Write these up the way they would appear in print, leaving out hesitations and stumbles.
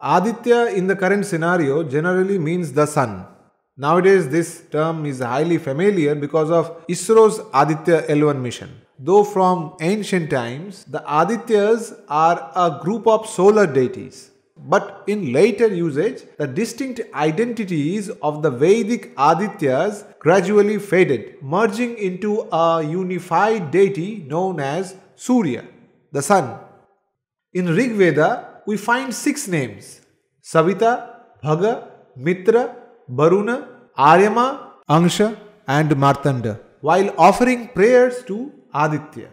Aditya in the current scenario generally means the sun. Nowadays this term is highly familiar because of ISRO's Aditya L1 mission. Though from ancient times, the Adityas are a group of solar deities. But in later usage, the distinct identities of the Vedic Adityas gradually faded, merging into a unified deity known as Surya, the sun. In Rig Veda, we find 6 names: Savita, Bhaga, Mitra, Varuna, Aryama, Amsa and Martanda, while offering prayers to Aditya.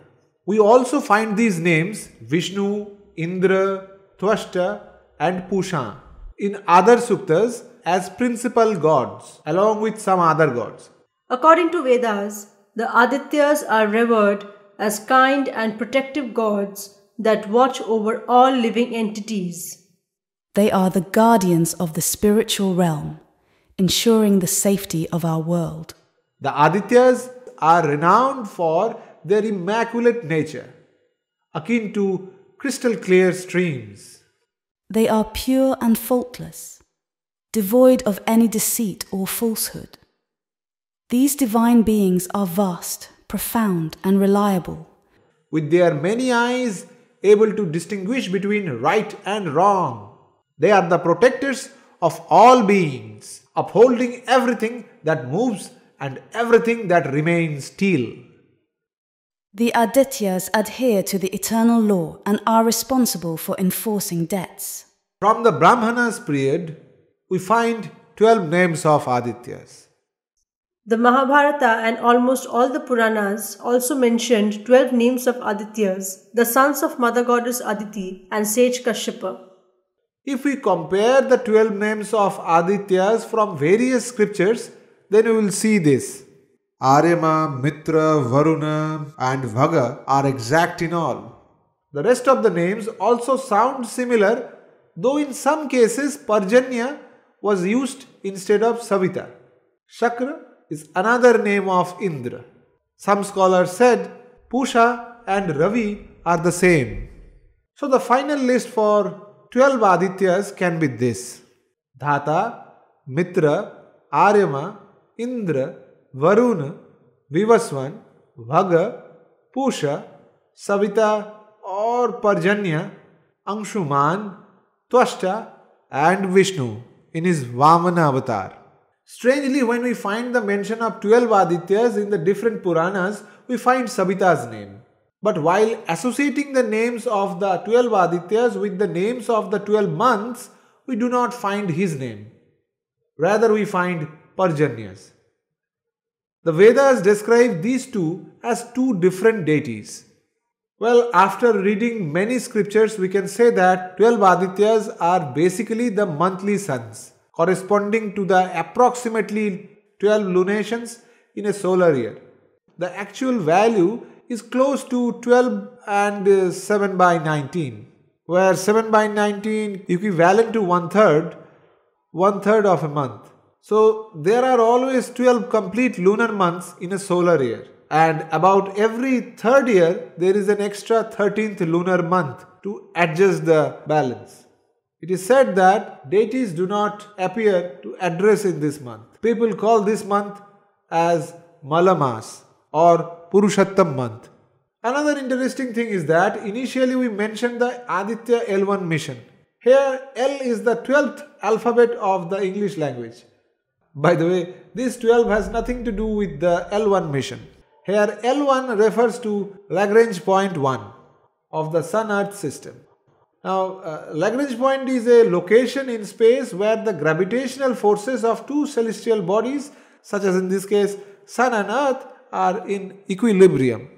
We also find these names Vishnu, Indra, Twasta and Pushan in other suktas as principal gods along with some other gods. According to Vedas, the Adityas are revered as kind and protective gods that watch over all living entities. They are the guardians of the spiritual realm, ensuring the safety of our world. The Adityas are renowned for their immaculate nature, akin to crystal clear streams. They are pure and faultless, devoid of any deceit or falsehood. These divine beings are vast, profound and reliable. With their many eyes, able to distinguish between right and wrong. They are the protectors of all beings, upholding everything that moves and everything that remains still. The Adityas adhere to the eternal law and are responsible for enforcing debts. From the Brahmanas period, we find 12 names of Adityas. The Mahabharata and almost all the Puranas also mentioned 12 names of Adityas, the sons of Mother Goddess Aditi and sage Kashyapa. If we compare the 12 names of Adityas from various scriptures, then we will see this. Aryama, Mitra, Varuna and Bhaga are exact in all. The rest of the names also sound similar, though in some cases Parjanya was used instead of Savita. Sakra is another name of Indra. Some scholars said Pusha and Ravi are the same. So the final list for 12 Adityas can be this: Dhata, Mitra, Aryama, Indra, Varuna, Vivasvan, Bhaga, Pusha, Savita or Parjanya, Anshuman, Twasta and Vishnu in his Vamana avatar. Strangely, when we find the mention of 12 Adityas in the different Puranas, we find Savita's name. But while associating the names of the 12 Adityas with the names of the 12 months, we do not find his name. Rather, we find Parjanya's. The Vedas describe these two as two different deities. Well, after reading many scriptures, we can say that 12 Adityas are basically the monthly suns, corresponding to the approximately 12 lunations in a solar year. The actual value is close to 12 and 7 by 19, where 7 by 19 equivalent to one third of a month. So there are always 12 complete lunar months in a solar year, and about every third year there is an extra 13th lunar month to adjust the balance. It is said that deities do not appear to address in this month. People call this month as Malamas or Purushattam month. Another interesting thing is that initially we mentioned the Aditya L1 mission. Here L is the 12th alphabet of the English language. By the way, this 12 has nothing to do with the L1 mission. Here L1 refers to Lagrange point 1 of the Sun-Earth system. Now, Lagrange point is a location in space where the gravitational forces of two celestial bodies, such as in this case Sun and Earth, are in equilibrium.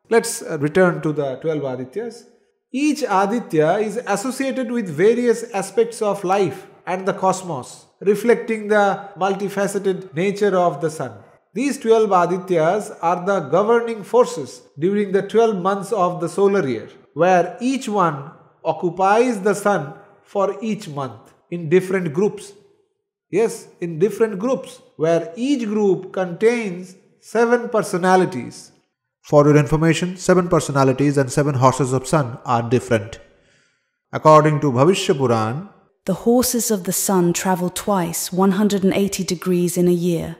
Let's return to the 12 Adityas. Each Aditya is associated with various aspects of life and the cosmos, reflecting the multifaceted nature of the sun. These 12 Adityas are the governing forces during the 12 months of the solar year, where each one occupies the sun for each month in different groups. Yes, in different groups, where each group contains 7 personalities. For your information, 7 personalities and 7 horses of sun are different. According to Bhavishya Puran, The horses of the sun travel twice 180 degrees in a year,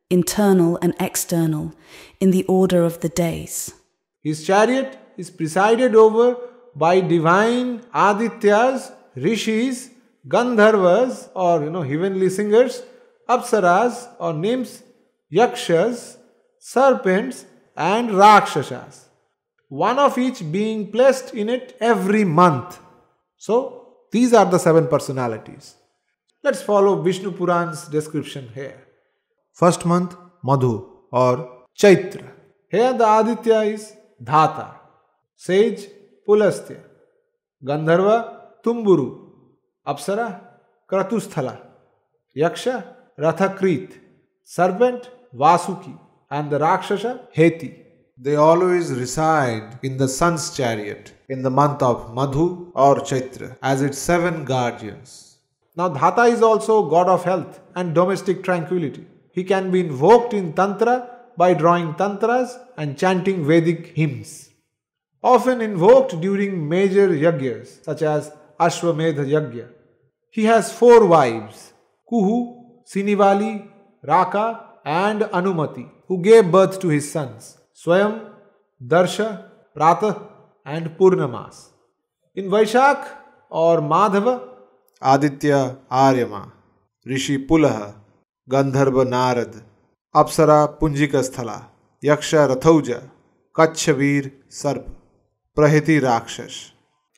internal and external, in the order of the days. His chariot is presided over by divine Adityas, rishis, Gandharvas or heavenly singers, Apsaras or nymphs, Yakshas, serpents and Rakshasas, one of each being placed in it every month. So, these are the 7 personalities. Let's follow Vishnu Puran's description here. First month, Madhu or Chaitra. Here the Aditya is Dhata, sage Pulastya, Gandharva Tumburu, Apsara Kratusthala, Yaksha Rathakrit, serpent Vasuki, and the Rakshasa Heti. They always reside in the sun's chariot in the month of Madhu or Chaitra as its 7 guardians. Now Dhata is also god of health and domestic tranquility. He can be invoked in Tantra by drawing tantras and chanting Vedic hymns. Often invoked during major yagyas such as Ashwamedha Yagya. He has 4 wives, Kuhu, Sinivali, Raka and Anumati, who gave birth to his sons, Swayam, Darsha, Pratah and Purnamas. In Vaishakh or Madhava, Aditya Aryama, Rishi Pulaha, Gandharva Narad, Apsara Punjikasthala, Yaksha Rathauja, Kachhavir Sarp, Prahiti Rakshas.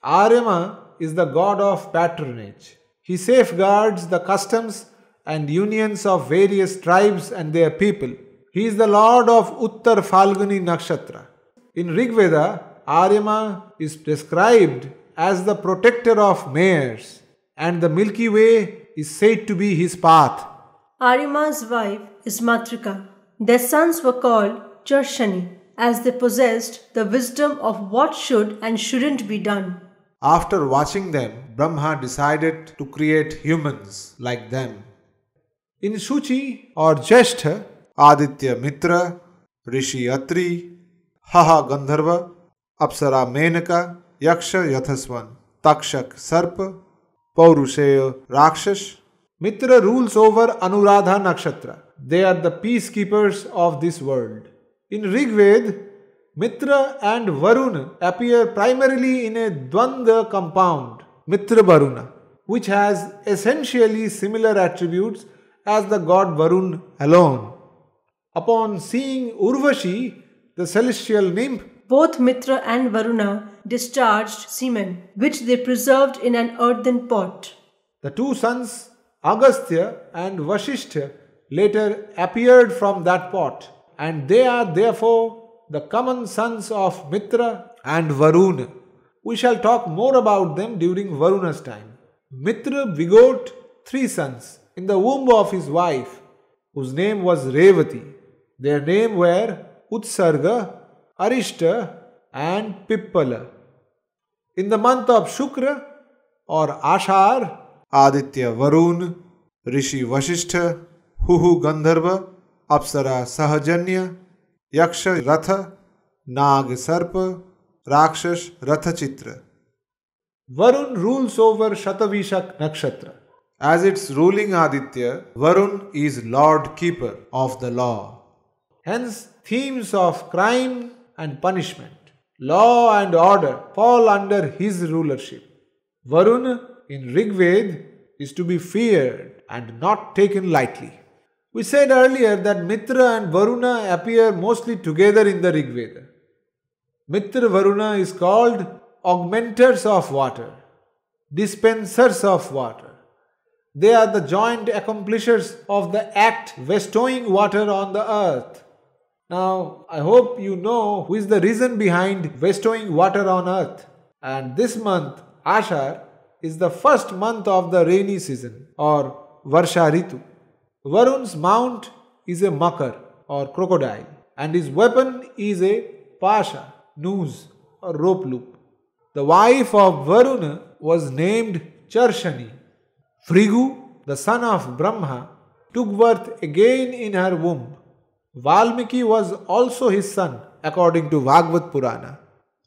Aryama is the god of patronage. He safeguards the customs and unions of various tribes and their people. He is the lord of Uttar Falguni Nakshatra. In Rigveda, Aryama is described as the protector of mares, and the Milky Way is said to be his path. Aryama's wife is Matrika. Their sons were called Charshani, as they possessed the wisdom of what should and shouldn't be done. After watching them, Brahma decided to create humans like them. In Shuchi or Jeshtha, Aditya Mitra, Rishi Atri, Haha Gandharva, Apsara Menaka, Yaksha Yathasvan, Takshak Sarpa, Paurusheya Rakshas. Mitra rules over Anuradha Nakshatra. They are the peacekeepers of this world. In Rigved, Mitra and Varuna appear primarily in a Dvanda compound, Mitra Varuna, which has essentially similar attributes as the god Varun alone. Upon seeing Urvashi, the celestial nymph, both Mitra and Varuna discharged semen, which they preserved in an earthen pot. The 2 sons, Agastya and Vasishtha, later appeared from that pot, and they are therefore the common sons of Mitra and Varuna. We shall talk more about them during Varuna's time. Mitra begot 3 sons in the womb of his wife, whose name was Revati. Their names were Utsarga, Arishta and Pippala. In the month of Shukra or Ashar, Aditya Varun, Rishi Vasishtha, Huhu Gandharva, Apsara Sahajanya, Yaksha Ratha, Nag Sarpa, Rakshas Rathachitra. Varun rules over Shatavishak Nakshatra. As its ruling Aditya, Varun is Lord Keeper of the law. Hence, themes of crime and punishment, law and order fall under his rulership. Varun in Rigved is to be feared and not taken lightly. We said earlier that Mitra and Varuna appear mostly together in the Rigveda. Mitra Varuna is called augmenters of water, dispensers of water. They are the joint accomplishers of the act bestowing water on the earth. Now, I hope you know who is the reason behind bestowing water on earth. And this month, Ashar, is the first month of the rainy season or Varsha Ritu. Varun's mount is a makar or crocodile, and his weapon is a pasha, noose or rope loop. The wife of Varuna was named Charshani. Phrigu, the son of Brahma, took birth again in her womb. Valmiki was also his son, according to Bhagavad Purana.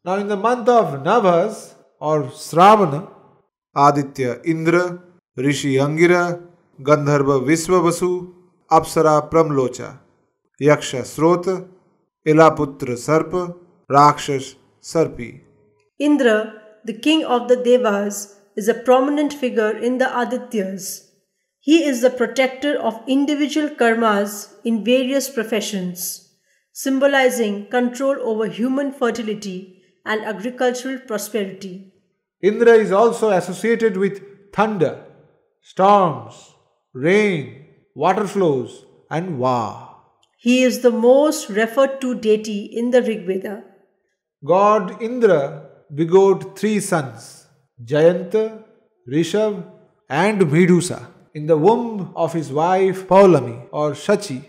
Now, in the month of Navas or Sravana, Aditya Indra, Rishi Angira, Gandharva Viswavasu, Apsara Pramlocha, Yaksha Srota, Ilaputra Sarpa, Rakshas Sarpi. Indra, the king of the Devas, is a prominent figure in the Adityas. He is the protector of individual karmas in various professions, symbolizing control over human fertility and agricultural prosperity. Indra is also associated with thunder, storms, rain, water flows, and Va. He is the most referred to deity in the Rig Veda. God Indra begot 3 sons, Jayanta, Rishabh, and Medusa, in the womb of his wife Paulami or Shachi.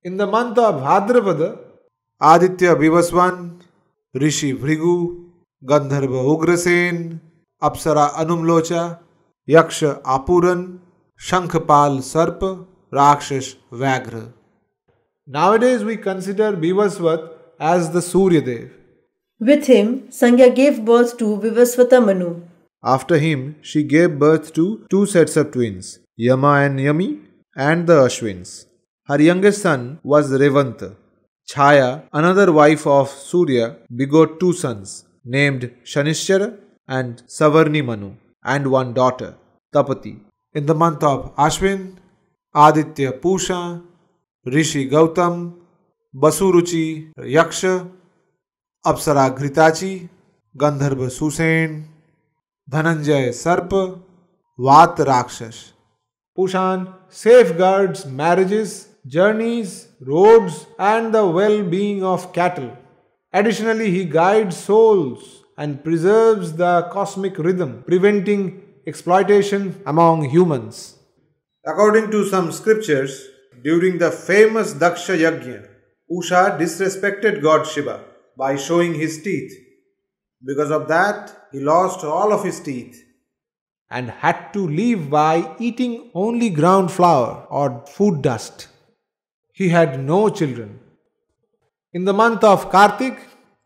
In the month of Bhadrapada, Aditya Vivasvan, Rishi Bhrigu, Gandharva Ugrasen, Apsara Anumlocha, Yaksha Apuran, Shankhpal Sarpa, Rakshas Vagra. Nowadays we consider Vivasvat as the Surya Dev. With him, Sangya gave birth to Vivasvata Manu. After him, she gave birth to 2 sets of twins, Yama and Yami, and the Ashwins. Her youngest son was Revanta. Chaya, another wife of Surya, begot 2 sons, named Shanishchara and Savarni Manu, and 1 daughter, Tapati. In the month of Ashwin, Aditya Pushan, Rishi Gautam, Basuruchi Yaksha, Apsara Ghritachi, Gandharva Susen, Dhananjaya Sarpa, Vat Rakshas. Pushan safeguards marriages, journeys, roads, and the well-being of cattle. Additionally, he guides souls and preserves the cosmic rhythm, preventing exploitation among humans. According to some scriptures, during the famous Daksha Yajna, Pusha disrespected God Shiva by showing his teeth. Because of that, he lost all of his teeth and had to live by eating only ground flour or food dust. He had no children. In the month of Kartik,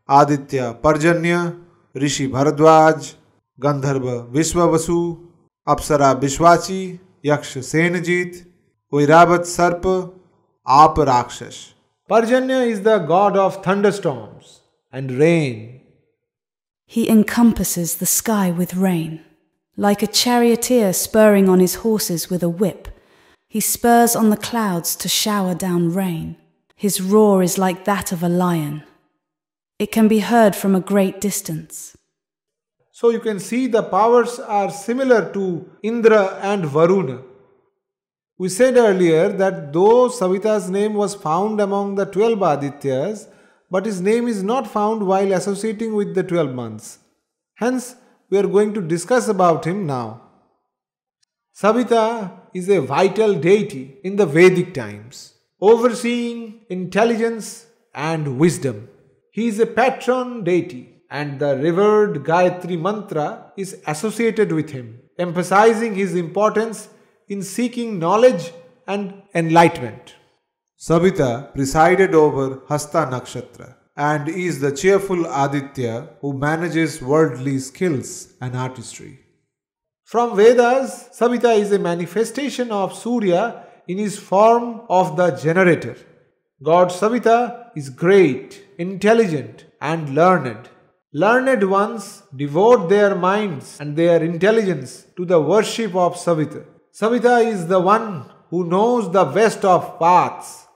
Aditya Parjanya, Rishi Bharadwaj, Gandharva Vishwavasu, Apsara Bishwachi, Yaksha Senajit, Vairavat Sarpa, Ap Rakshas. Parjanya is the god of thunderstorms and rain. He encompasses the sky with rain. Like a charioteer spurring on his horses with a whip, he spurs on the clouds to shower down rain. His roar is like that of a lion. It can be heard from a great distance. So you can see the powers are similar to Indra and Varuna. We said earlier that though Savita's name was found among the 12 Adityas, but his name is not found while associating with the 12 months. Hence, we are going to discuss about him now. Savita is a vital deity in the Vedic times, overseeing intelligence and wisdom. He is a patron deity, and the revered Gayatri mantra is associated with him, emphasizing his importance in seeking knowledge and enlightenment. Savita presided over Hasta Nakshatra and is the cheerful Aditya who manages worldly skills and artistry. From Vedas, Savita is a manifestation of Surya in his form of the generator. God Savita is great, intelligent, and learned. Learned ones devote their minds and their intelligence to the worship of Savita. Savita is the one who knows the best of paths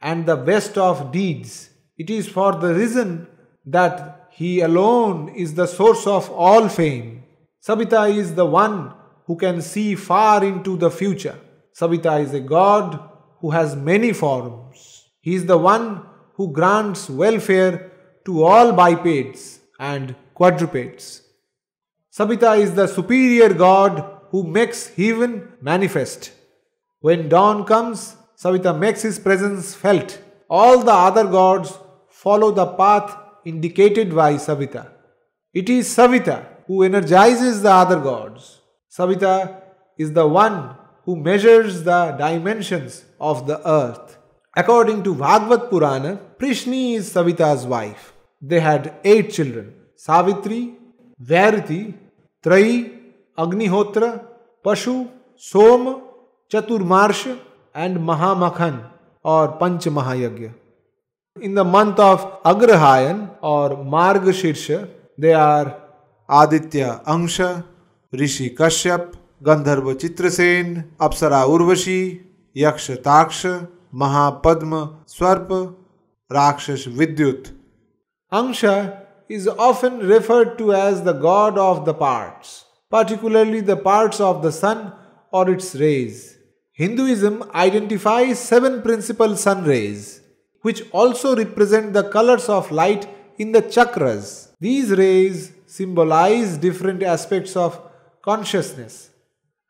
and the best of deeds. It is for the reason that he alone is the source of all fame. Savita is the one who can see far into the future. Savita is a god who has many forms. He is the one who grants welfare to all bipeds and quadrupeds. Savita is the superior god who makes heaven manifest. When dawn comes, Savita makes his presence felt. All the other gods follow the path indicated by Savita. It is Savita who energizes the other gods. Savita is the one who measures the dimensions of the earth. According to Bhagavad Purana, Prishni is Savita's wife. They had 8 children: Savitri, Variti, Trayi, Agnihotra, Pashu, Som, Chaturmarsh and Mahamakhan or Panch Mahayagya. In the month of Agrahayan or Margashirsha, they are Aditya Amsa, Rishi Kashyap, Gandharva Chitrasen, Apsara Urvashi, Yaksha Taksha, Mahapadma Swarpa, Rakshas Vidyut. Amsa is often referred to as the god of the parts, particularly the parts of the sun or its rays. Hinduism identifies 7 principal sun rays, which also represent the colors of light in the chakras. These rays symbolize different aspects of consciousness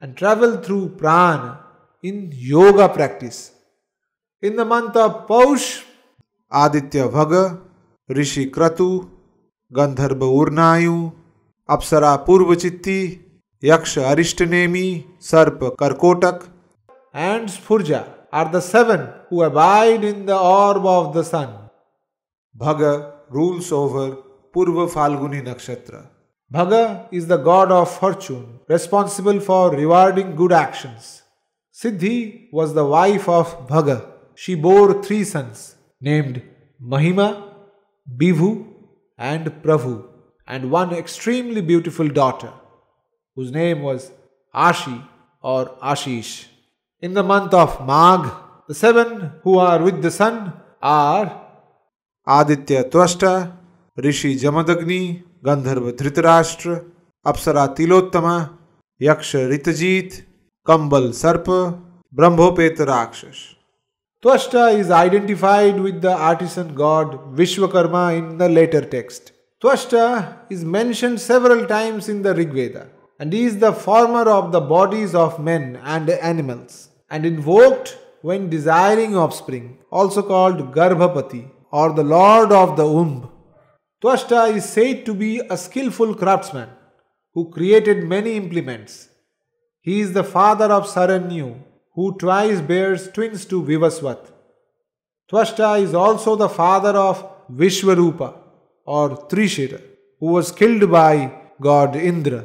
and travel through prana in yoga practice. In the month of Paush, Aditya Bhaga, Rishi Kratu, Gandharva Urnayu, Apsara Purvachitti, Yaksha Arishtanemi, Sarpa Karkotak, and Spurja are the 7 who abide in the orb of the sun. Bhaga rules over Purva Falguni Nakshatra. Bhaga is the god of fortune, responsible for rewarding good actions. Siddhi was the wife of Bhaga. She bore 3 sons, named Mahima, Bibhu, and Prabhu, and one extremely beautiful daughter, whose name was Ashi or Ashish. In the month of Magh, the 7 who are with the sun are Aditya Twasta, Rishi Jamadagni, Gandharva Dhritarashtra, Apsara Tilottama, Yaksha Ritajit, Kambal Sarpa, Brahmopeta Rakshas. Twasta is identified with the artisan god Vishwakarma in the later text. Twasta is mentioned several times in the Rig Veda and is the former of the bodies of men and animals, and invoked when desiring offspring, also called Garbhapati or the Lord of the Womb. Twasta is said to be a skillful craftsman who created many implements. He is the father of Saranyu, who twice bears twins to Vivasvan. Twasta is also the father of Vishwarupa or Trishira, who was killed by god Indra.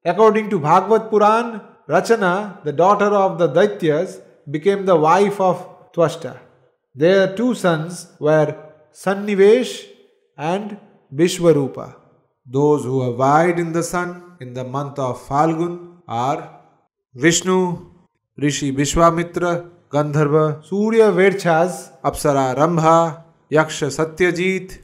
According to Bhagavad Puran, Rachana, the daughter of the Daityas, became the wife of Twasta. Their 2 sons were Sannivesh and Vishwarupa. Those who abide in the sun in the month of Falgun are Vishnu, Rishi Vishwamitra, Gandharva Surya Vedchas, Apsara Rambha, Yaksha Satyajit,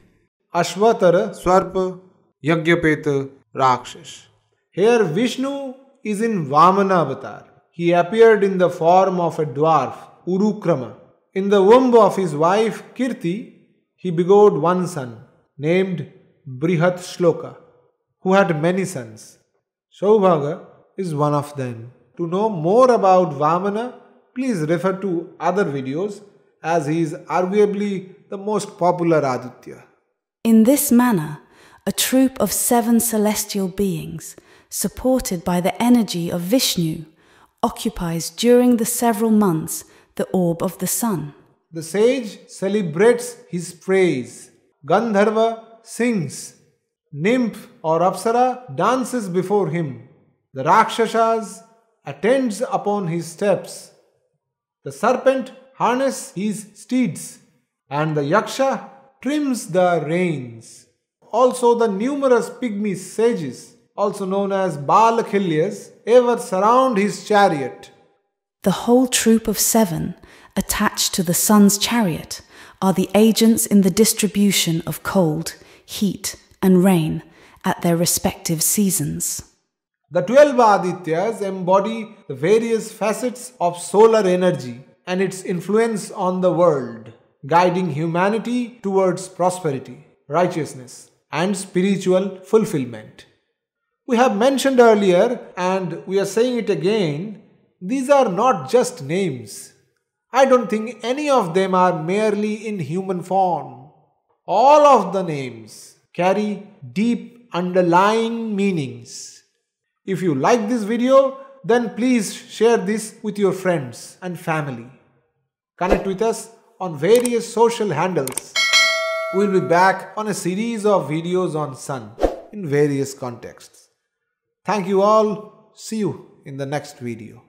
Ashvatara Swarpa, Yagyapeta Rakshas. Here Vishnu is in Vamana avatar. He appeared in the form of a dwarf, Urukrama. In the womb of his wife Kirti, he begot one son, named Brihat Shloka, who had many sons. Saubhaga is one of them. To know more about Vamana, please refer to other videos, as he is arguably the most popular Aditya. In this manner, a troop of 7 celestial beings, supported by the energy of Vishnu, occupies during the several months the orb of the sun. The sage celebrates his praise. Gandharva sings. Nymph or Apsara dances before him. The Rakshasas attends upon his steps. The serpent harnesses his steeds, and the Yaksha trims the reins. Also the numerous pygmy sages, also known as Balakhilyas, ever surround his chariot. The whole troop of 7, attached to the sun's chariot, are the agents in the distribution of cold, heat, and rain at their respective seasons. The 12 Adityas embody the various facets of solar energy and its influence on the world, guiding humanity towards prosperity, righteousness, and spiritual fulfillment. We have mentioned earlier, and we are saying it again, these are not just names. I don't think any of them are merely in human form. All of the names carry deep underlying meanings. If you like this video, then please share this with your friends and family. Connect with us on various social handles. We will be back on a series of videos on sun in various contexts. Thank you all. See you in the next video.